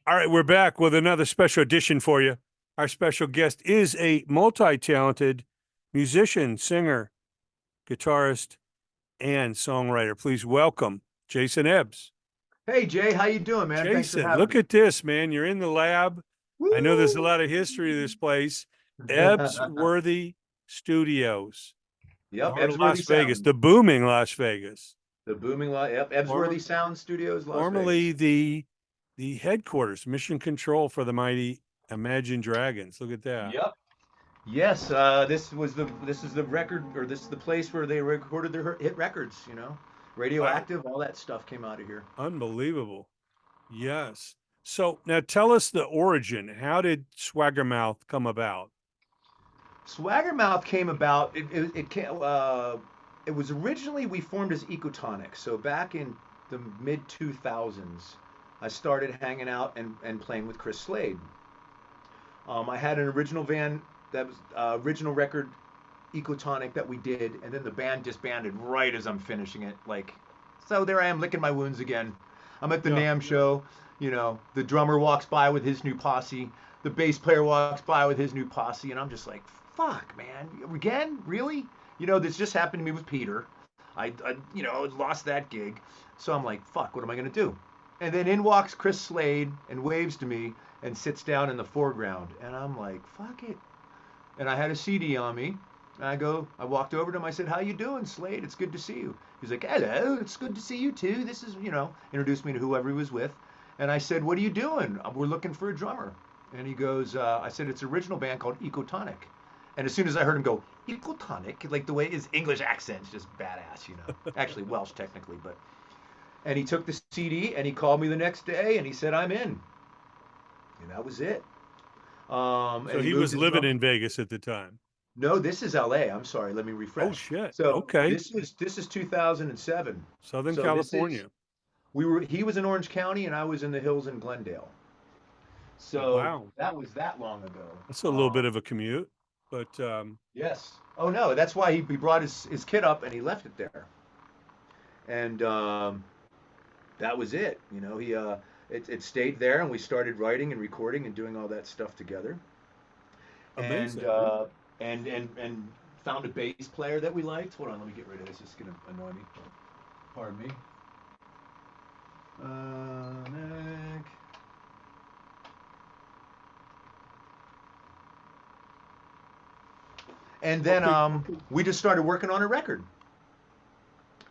All right, we're back with another special edition for you. Our special guest is a multi-talented musician, singer, guitarist, and songwriter. Please welcome Jason Ebbs. Hey Jay, how you doing, man? Thanks for Jason, having look me. at this, man. You're in the lab. I know there's a Woo! lot of history to this place. Ebbs Worthy Studios, the Yep, heart of Ebsworthy Las Vegas, Sound, the booming Las Vegas. the booming, yep, Former, Ebsworthy Sound Studios, Las formerly Vegas. the headquarters, mission control for the mighty Imagine Dragons. Look at that. Yep. Yes, this is the record, or this is the place where they recorded their hit records. Wow. Radioactive, all that stuff came out of here. Unbelievable. Yes. So now tell us the origin. How did Swaggermouth come about? Swaggermouth came about. It was originally we formed as Ecotonic. So back in the mid 2000s, I started hanging out and playing with Chris Slade. I had an original band that was original record Ecotonic that we did, and then the band disbanded right as I'm finishing it. So there I am licking my wounds again. I'm at the Yeah. NAMM show. The drummer walks by with his new posse. The bass player walks by with his new posse, and I'm just like, fuck, man, again, really? This just happened to me with Peter. I lost that gig, so I'm like, fuck, what am I gonna do? And then in walks Chris Slade and waves to me and sits down in the foreground, and I'm like, fuck it. And I had a CD on me. I walked over to him. I said, "How you doing, Slade? It's good to see you." He's like, "Hello, it's good to see you too. This is, introduced me to whoever he was with." And I said, "What are you doing? We're looking for a drummer." And he goes, I said, "It's an original band called Ecotonic." And as soon as I heard him go, Ecotonic, like the way his English accent's just badass. Actually Welsh technically, but. And he took the CD and he called me the next day and he said, "I'm in." And that was it. So And he he moved was his living drum. in Vegas at the time. No, this is LA. I'm sorry. Let me Oh refresh. shit. So Okay. this is 2007. Southern So this is California. he was in Orange County and I was in the hills in Glendale. So Wow. that was that long ago. That's a little bit of a commute, but Yes. Oh no, that's why he brought his kit up and he left it there. And that was it. It stayed there and we started writing and recording and doing all that stuff together. And amazing. and found a bass player that we liked. Hold on, let me get rid of this. It's gonna annoy me. Pardon me. Nick. And then Okay. we just started working on a record,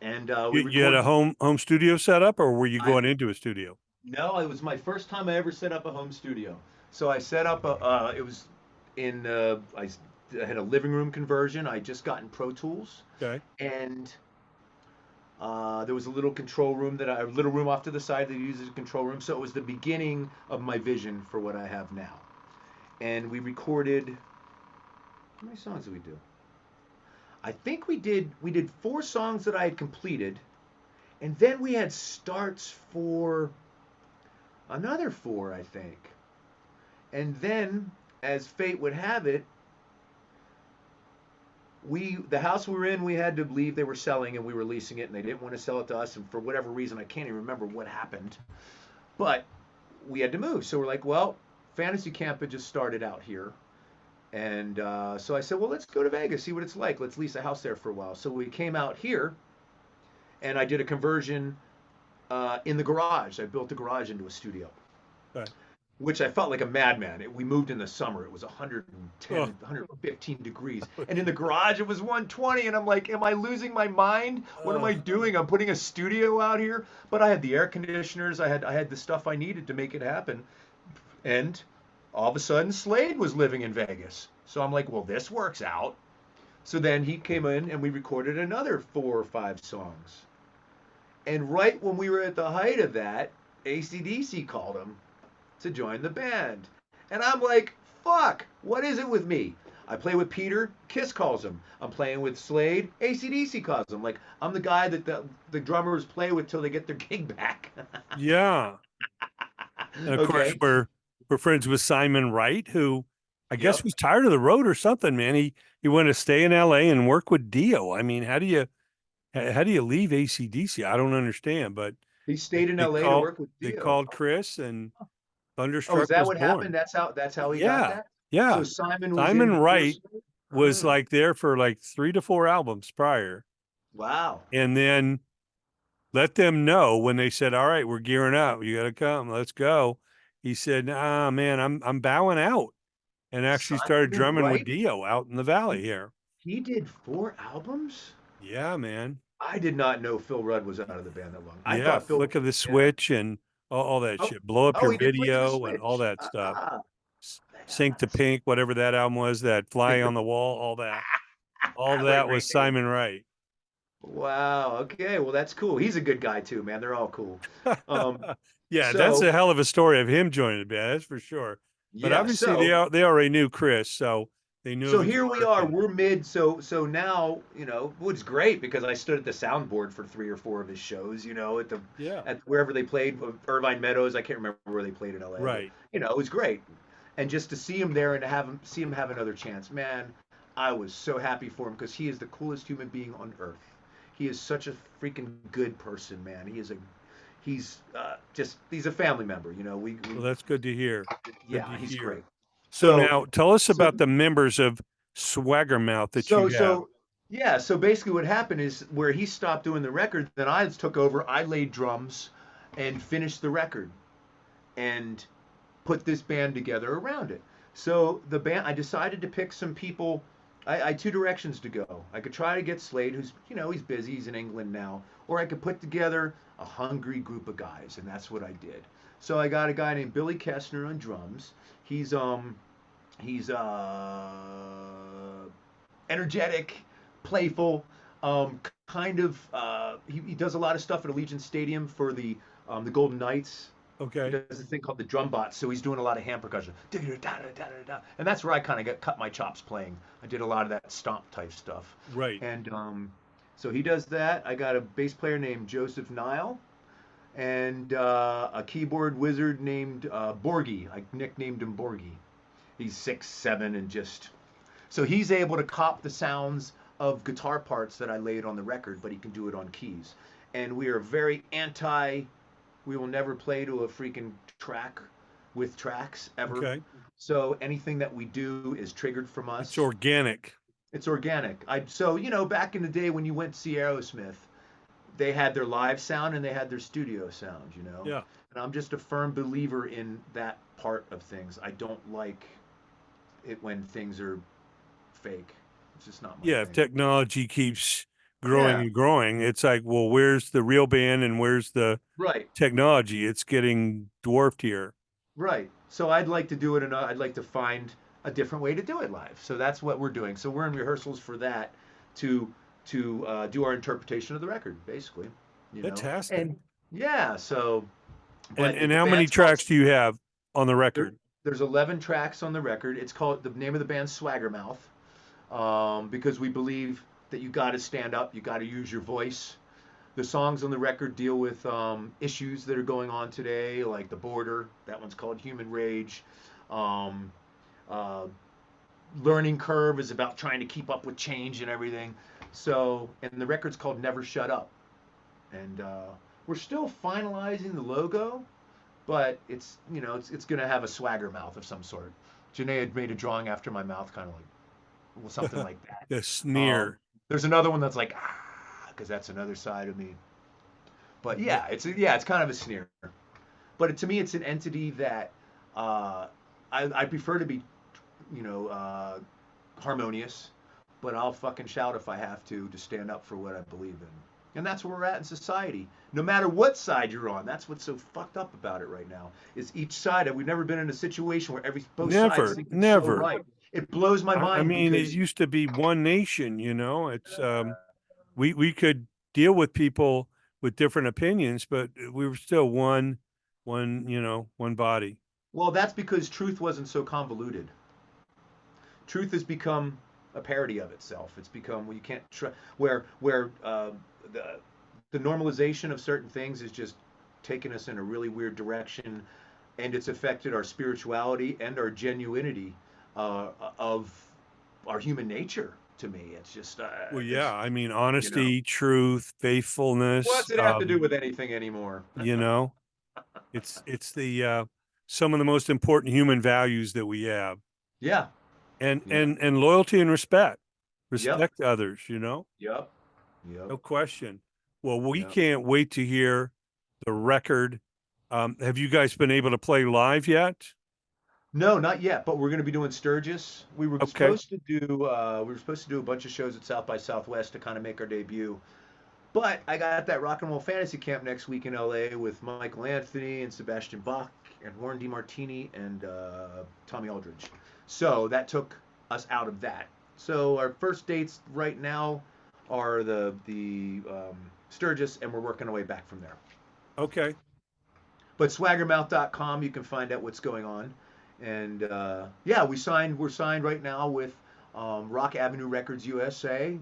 and we You had a recorded. home studio set up, or were you I going into a studio? No, it was my first time I ever set up a home studio. So I set up a. It was in. I had a living room conversion. I just gotten Pro Tools, Okay. and there was a little control room a little room off to the side that I used as a control room. So it was the beginning of my vision for what I have now. And we recorded. How many songs did we do? I think we did 4 songs that I had completed, and then we had starts for another 4, I think. And then, as fate would have it, the house we were in, we had to leave. They were selling and we were leasing it, and they didn't want to sell it to us. And for whatever reason, I can't even remember what happened, but we had to move. So we're like, well, fantasy camp had just started out here. And so I said, well, let's go to Vegas, see what it's like. Let's lease a house there for a while. So we came out here, and I did a conversion in the garage. I built the garage into a studio, Okay. which I felt like a madman. We moved in the summer. It was Oh, 115 degrees. And in the garage, it was 120. And I'm like, am I losing my mind? What am uh, I doing? I'm putting a studio out here. But I had the air conditioners. I had the stuff I needed to make it happen. And all of a sudden, Slade was living in Vegas. So I'm like, well, this works out. So then he came in and we recorded another 4 or 5 songs. And right when we were at the height of that, AC/DC called him to join the band. And I'm like, fuck, what is it with me? I play with Peter, Kiss calls him. I'm playing with Slade, AC/DC calls him. Like, I'm the guy that the drummers play with till they get their gig back. yeah. And of course, Okay. we're friends with Simon Wright, who I guess Yep. was tired of the road or something, man. He wanted to stay in LA and work with Dio. I mean, how do you leave ACDC? I don't understand, but He stayed in they LA to called work with they Dio. called Chris and Oh, is Thunderstruck that was what born. happened? That's how he got Yeah, that? So yeah. Simon was in Simon before Wright Smith? was Oh, like there for like 3 to 4 albums prior, wow. and then let them know when they said, "All right, we're gearing up. You got to come. Let's go." He said, "Ah, man, I'm bowing out," and actually started Simon drumming with Wright, Dio out in the valley he, here. he did 4 albums? Yeah, man. I did not know Phil Rudd was out of the band that long. I Yeah, thought Phil, flick of the yeah. switch and all that Oh, shit. Blow up oh, your he did Flick of the video and all Switch. that stuff. Sync to That's Pink, whatever that album was, that Fly on the Wall, all that. All what a that great was name. Simon Wright. Wow. Okay. Well, that's cool. He's a good guy too, man. They're all cool. Um, Yeah, that's so a hell of a story of him joining the band, that's for sure. But yeah. obviously they already knew Chris, so they knew So of his here we work. are. And We're mid. So now what's great because I stood at the soundboard for 3 or 4 of his shows. At the yeah, at wherever they played, Irvine Meadows. I can't remember where they played in LA, but right. it was great. And just to see him there and to see him have another chance, man, I was so happy for him because he is the coolest human being on earth. He is such a freaking good person, man. He's a family member. Well, that's good to hear. Good Yeah, to he's hear. great. So So now tell us so about the members of Swaggermouth that so you have. so yeah. So basically, what happened is where he stopped doing the record, then I took over. I laid drums and finished the record and put this band together around it. So the band, I decided to pick some people. I had two directions to go. I could try to get Slade, who's he's busy, he's in England now, or I could put together a hungry group of guys, and that's what I did. So I got a guy named Billy Kessner on drums. He's energetic, playful, kind of. He does a lot of stuff at Allegiant Stadium for the Golden Knights. He Okay. does this thing called the drum bot, so he's doing a lot of hand percussion, and that's where I kind of cut my chops playing. I did a lot of that stomp type stuff, Right. and so he does that. I got a bass player named Joseph Nile, and a keyboard wizard named Borgie. I nicknamed him Borgie. He's 6'7" and just so he's able to cop the sounds of guitar parts that I laid on the record, but he can do it on keys. And we are very anti. We will never play to a freaking track with tracks ever. Okay. So anything that we do is triggered from It's us. organic. It's organic. So back in the day when you went to see Aerosmith, they had their live sound and they had their studio sound. Yeah. And I'm just a firm believer in that part of things. I don't like it when things are fake. It's just not my Yeah. If thing. technology keeps growing Yeah, and growing, it's like, well, where's the real band and where's the right, technology? It's getting dwarfed here. right. So I'd like to do it, and I'd like to find a different way to do it live. So that's what we're doing. So we're in rehearsals for that to do our interpretation of the record, basically. Fantastic. And yeah. So, And the how many band's called. tracks do you have on the There, record? there's 11 tracks on the record. It's called the name of the band Swaggermouth, because we believe that you got to stand up, you got to use your voice. The songs on the record deal with issues that are going on today, like the border. That one's called Human Rage. Um, uh, Learning Curve is about trying to keep up with change and everything. So, and the record's called Never Shut Up. And we're still finalizing the logo, but it's going to have a swagger mouth of some sort. Janae had made a drawing after my mouth, kind of like, well, something like that. The Um, sneer. there's another one that's like, because that's another side of me. But The- yeah, it's kind of a sneer. But to me, it's an entity that uh, I prefer to be, you know, uh, harmonious. But I'll fucking shout if I have to stand up for what I believe in. And that's where we're at in society. No matter what side you're on, that's what's so fucked up about it right now. Is each side. We've never been in a situation where both sides think it's so Never. right. It blows my I mind mean, it because used to be one nation, it's we could deal with people with different opinions, but we were still one body. well, that's because truth wasn't so convoluted. Truth has become a parody of itself. It's become you can't where the the normalization of certain things is just taken us in a really weird direction, and it's affected our spirituality and our genuinity of our human nature. To me, it's just Well, yeah, I mean, you know honesty, truth, faithfulness, what's it have to do with anything anymore? you know, it's the some of the most important human values that we have, Yeah. and Yeah. and loyalty and respect, Yep. respect others. You know, Yep. Yep. no question. Well, we Yep. can't wait to hear the record. Have you guys been able to play live yet? No, not yet, but we're going to be doing Sturgis. Okay. We were supposed to do a bunch of shows at South by Southwest to kind of make our debut. But I got that Rock and Roll Fantasy Camp next week in LA with Michael Anthony and Sebastian Bach and Warren DeMartini and Tommy Aldridge. So that took us out of that. So our first dates right now are the Sturgis, and we're working our way back from there. Okay. But swaggermouth.com, you can find out what's going on. And yeah, we're signed right now with Rock Avenue Records USA,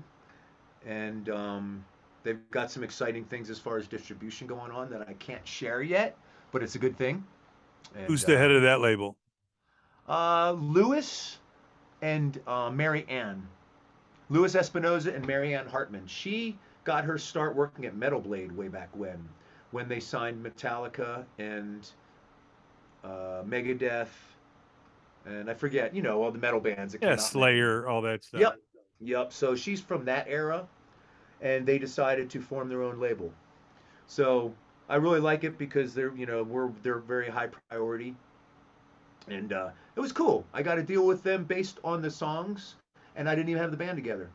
and they've got some exciting things as far as distribution going on that I can't share yet, but it's a good thing. And, Who's the head of that label? Louis and Mary Ann. Louis Espinoza and Mary Ann Hartman. She got her start working at Metal Blade way back when they signed Metallica and Megadeth, and I forget, all the metal bands that came Yeah, out. Slayer, all that stuff. Yep, yep. So she's from that era, and they decided to form their own label. So I really like it because they're very high priority, and it was cool. I got to deal with them based on the songs, and I didn't even have the band together.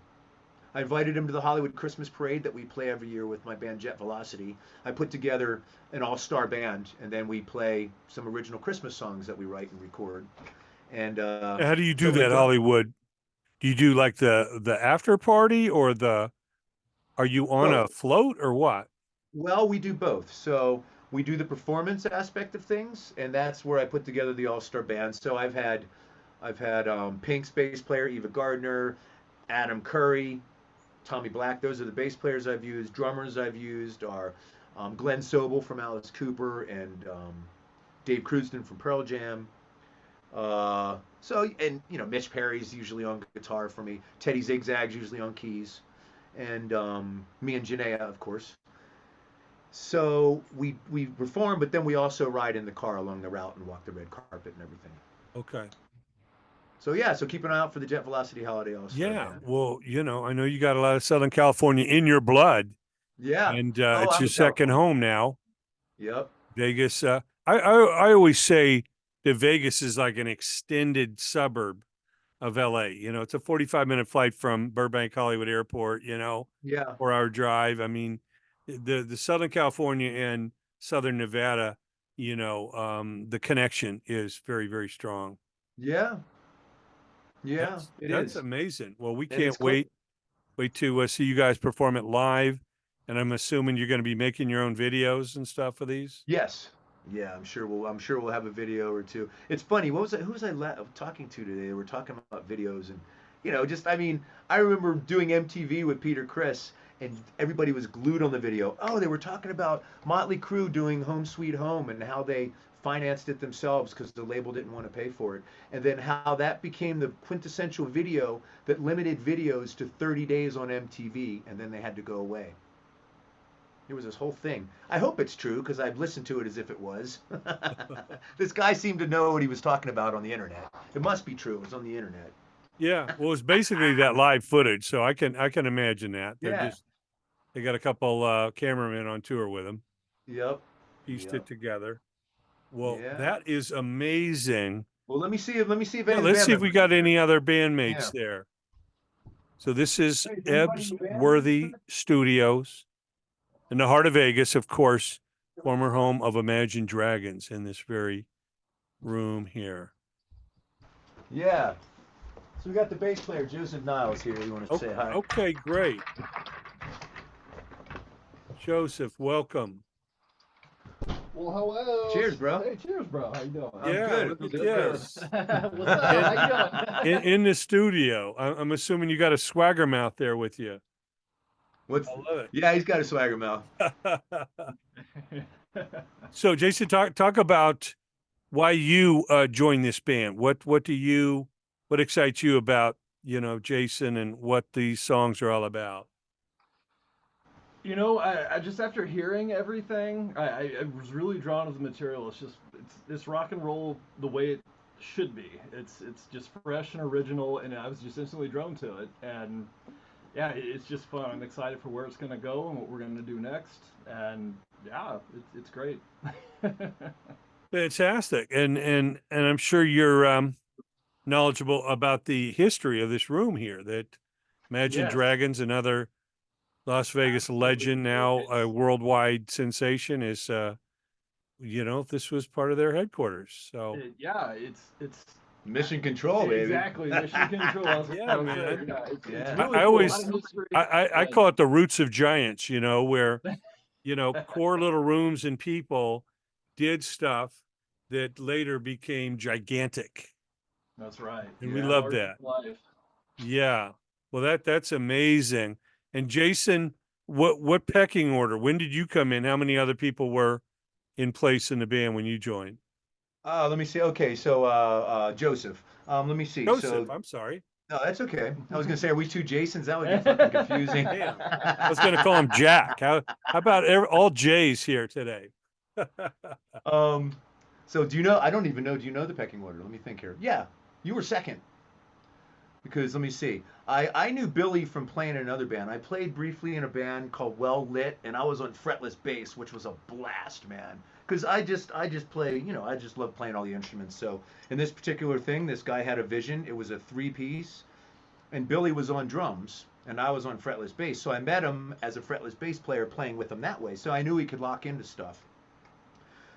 I invited him to the Hollywood Christmas Parade that we play every year with my band Jet Velocity. I put together an all-star band, and then we play some original Christmas songs that we write and record. And How do you do so that, Hollywood? Do you do like the after party, or are you on a both. float or what? Well, we do both. So we do the performance aspect of things, and that's where I put together the all-star band. So I've had Pink's bass player Eva Gardner, Adam Curry, Tommy Black. Those are the bass players I've used. Drummers I've used are Glenn Sobel from Alice Cooper and Dave Crewston from Pearl Jam. Mitch Perry's usually on guitar for me. Teddy Zigzag's usually on keys, and me and Janaea, of course. So we perform, but then we also ride in the car along the route and walk the red carpet and everything. Okay. So yeah, so keep an eye out for the Jet Velocity Holiday All-Star Yeah. Band. Well, I know you got a lot of Southern California in your blood, Yeah. and Oh, it's I'm your a second California. home now. Yep. Vegas. I always say that Vegas is like an extended suburb of LA. It's a 45-minute flight from Burbank Hollywood Airport, Yeah. 4-hour drive. I mean, the Southern California and Southern Nevada, the connection is very, very strong. Yeah. Yeah. That's amazing. Well, we And it's can't wait to see you guys perform it live. And I'm assuming you're going to be making your own videos and stuff for these. Yes. Yeah, I'm sure we'll have a video or two. It's funny. Who was I talking to today? They were talking about videos, and I remember doing MTV with Peter Criss, and everybody was glued on the video. Oh, they were talking about Motley Crue doing Home Sweet Home and how they financed it themselves because the label didn't want to pay for it, and then how that became the quintessential video that limited videos to 30 days on MTV, and then they had to go away. It was this whole thing. I hope it's true because I've listened to it as if it was. This guy seemed to know what he was talking about on the internet. It must be true. It was on the internet. Yeah, well, it's basically that live footage, so I can imagine that. Yeah. They got a couple cameramen on tour with them. Yep. Pieced Yep. it together. Well, Yeah. that is amazing. Well, let me see if any of the Let's band see if we members got are any here. other bandmates Yeah. there. So this is Hey, is anybody Ebbs in the band? Worthy Studios in the heart of Vegas, of course, former home of Imagine Dragons, in this very room here. Yeah. So we got the bass player Joseph Niles here. You want to say hi? Okay, great. Joseph, welcome. Well, hello. Cheers, bro. Hey, cheers, bro. How you doing? I'm good. Look at Good. this. What's up? How you doing? In the studio. I'm assuming you got a SWAGGERMOUth there with you. I love Yeah, he's got a swagger mouth. it. So, Jason, talk about why you joined this band. What excites you about Jason and what these songs are all about? You know, I just after hearing everything, I was really drawn to the material. It's rock and roll the way it should be. It's just fresh and original, and I was just instantly drawn to it. And yeah, it's just fun. I'm excited for where it's gonna go and what we're gonna do next. And yeah, it's great. Fantastic. And I'm sure you're knowledgeable about the history of this room here, that Imagine Yes. Dragons, another Las Vegas legend, now a worldwide sensation, is this was part of their headquarters. So Yeah, it's Mission control, baby. exactly mission control. Yeah, I was man. saying, yeah, it's Yeah. really I cool. always- A lot of history. I and- call it the roots of giants, where core little rooms and people did stuff that later became gigantic. That's right. And we Yeah. love Larger that. than life. Yeah. Well, that's amazing. And Jason, what pecking order? When did you come in? How many other people were in place in the band when you joined? Let me see. Okay, so Joseph. Let me see. Joseph, So I'm sorry. no, that's okay. I was gonna say, are we two Jasons? That would be fucking confusing. Damn. I was going to call him Jack. How about all J's here today? So do you know? I don't even know. Do you know the pecking order? Let me think here. Yeah, you were second. Because let me see. I knew Billy from playing in another band. I played briefly in a band called Well Lit, and I was on fretless bass, which was a blast, man. Because I just play, I just love playing all the instruments. So in this particular thing, this guy had a vision. It was a 3-piece, and Billy was on drums, and I was on fretless bass. So I met him as a fretless bass player, playing with him that way. So I knew he could lock into stuff.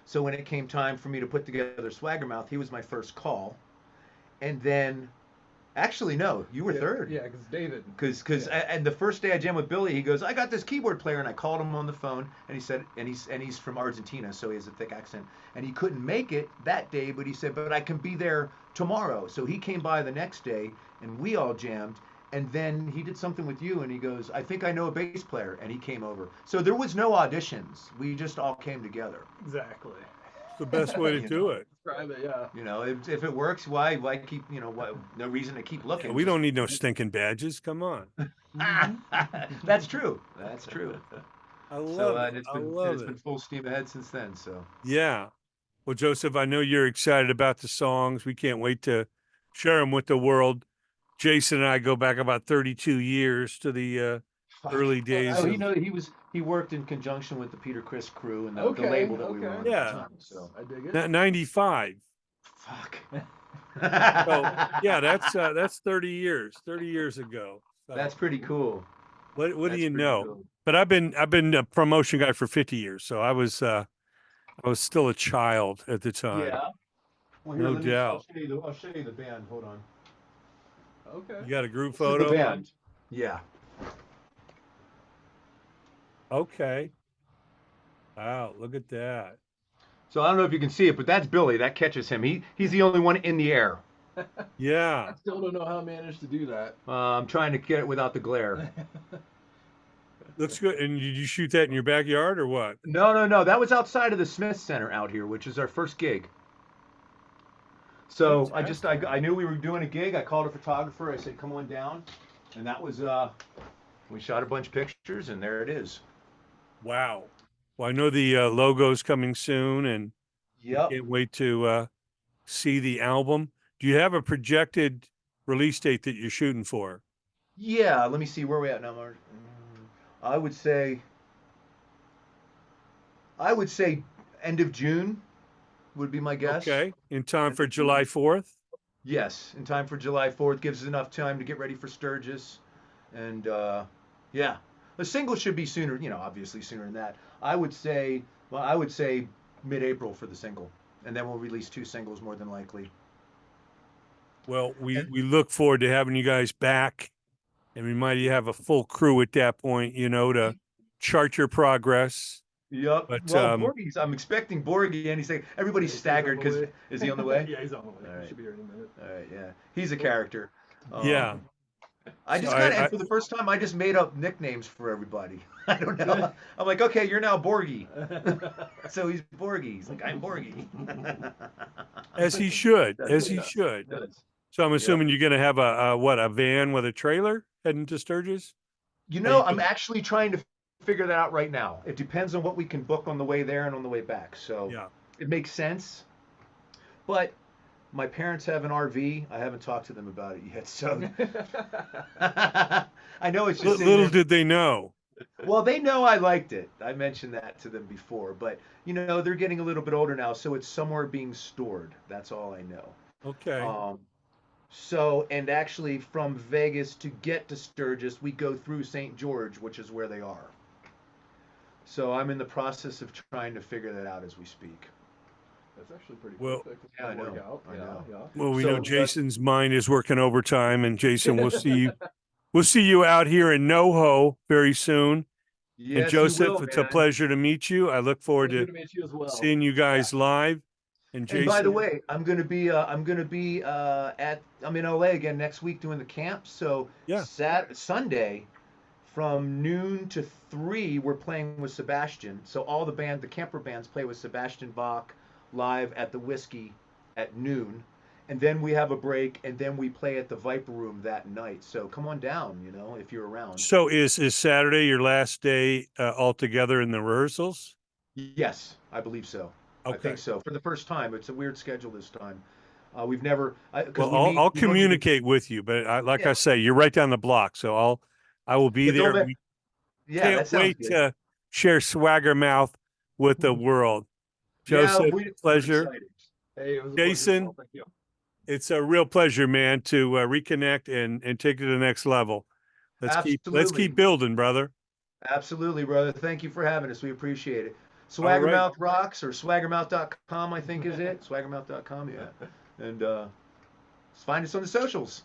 So when it came time for me to put together Swaggermouth, he was my first call, and then. Actually, no, you were third. Yeah, because David. Because and the first day I jammed with Billy, he goes, "I got this keyboard player," and I called him on the phone, and he said, and he's from Argentina, so he has a thick accent, and he couldn't make it that day, but he said, "But I can be there tomorrow." So he came by the next day, and we all jammed, and then he did something with you, and he goes, "I think I know a bass player," and he came over. So there was no auditions. We just all came together. Exactly. The best way to do it. Describe it, yeah. If it works, why keep, no reason to keep looking. We don't need no stinking badges. Come on. That's true. That's true. I love So it. it's I been love it's it. been full steam ahead since then. So Yeah. Well, Joseph, I know you're excited about the songs. We can't wait to share them with the world. Jason and I go back about 32 years to the early days. Oh, of- he worked in conjunction with the Peter Criss crew and the Okay, label that we were okay. on Yeah. at the time. So I dig it. 95. fuck. So yeah, that's 30 years. 30 years ago. So That's pretty cool. what do That's you pretty know? cool. But I've been a promotion guy for 50 years, so I was still a child at the time. Yeah. Well, No let me- doubt. I'll show you the band. Hold on. Okay. You got a group This is the photo? band. Yeah. Okay. Wow, look at that. So I don't know if you can see it, but that's Billy. That catches him. He's the only one in the air. Yeah. I still don't know how I managed to do that. I'm trying to get it without the glare. Looks good. And did you shoot that in your backyard or what? No. That was outside of the Smith Center out here, which is our first gig. So I knew we were doing a gig. I called a photographer. I said, "Come on down," and that was we shot a bunch of pictures, and there it is. Wow. Well, I know the logo's coming soon, and Yep. can't wait to see the album. Do you have a projected release date that you're shooting for? Yeah. Let me see where we at now, Mark. I would say end of June would be my guess. Okay. In time for July 4th? Yes, in time for July 4th. Gives us enough time to get ready for Sturgis. And yeah, the single should be sooner, obviously sooner than that. I would say mid-April for the single. And then we'll release 2 singles more than likely. Well, we look forward to having you guys back, and we might have a full crew at that point, to chart your progress. Yep. But, Well, I'm expecting Borgie, and he's like, everybody's Yeah, he's staggered on the because way. is he on the way? Yeah, he's on the way. All right. He should be here any minute. All right, yeah. He's a character. Yeah. I just So kind of, I- for the first time, I just made up nicknames for everybody. I don't know. I'm like, okay, you're now Borgie. So he's Borgie. He's like, I'm Borgie. As he should. As he should. So I'm assuming you're going to have a van with a trailer heading to Sturgis? I'm actually trying to figure that out right now. It depends on what we can book on the way there and on the way back. So Yeah. it makes sense. But my parents have an RV. I haven't talked to them about it yet. So I know it's just sitting Little there. did they know. Well, they know I liked it. I mentioned that to them before, but you know, they're getting a little bit older now, so it's somewhere being stored. That's all I know. Okay. So, and actually from Vegas to get to Sturgis, we go through St. George, which is where they are. So I'm in the process of trying to figure that out as we speak. That's actually pretty Well- perfect. Yeah, I Work know, out. I Yeah, know. yeah. Well, we So, know Jason's mind is working overtime, and Jason, we'll see you. We'll see you out here in NoHo very soon. Yes, And you Joseph, will, it's a man. pleasure to meet you. I look forward Pleasure to to meet you as well. seeing you guys live. And And by the Jason, way, I'm gonna be I'm in LA again next week doing the camp. So Yeah. Sunday from noon to 3 we're playing with Sebastian. So all the camper bands play with Sebastian Bach live at the Whiskey at noon. And then we have a break, and then we play at the Viper Room that night. So come on down, you know, if you're around. so is Saturday your last day altogether in the rehearsals? Yes, I believe so. I Okay. think so. For the first time, it's a weird schedule this time. We've never, because Well, I'll we don't even- communicate with you, but like Yeah. I say, you're right down the block, so I will be But don't there. let- We Yeah, can't that sounds wait good. to share Swagger Mouth with the world. Yeah, Joseph, we're pleasure. excited. Hey, it was a Jason? pleasure. So thank you. It's a real pleasure, man, to reconnect and take it to the next level. Let's Absolutely. keep building, brother. Absolutely, brother. Thank you for having us. We appreciate it. All right. Swaggermouth rocks, or swaggermouth.com, I think is it. Swaggermouth.com, yeah. And find us on the socials.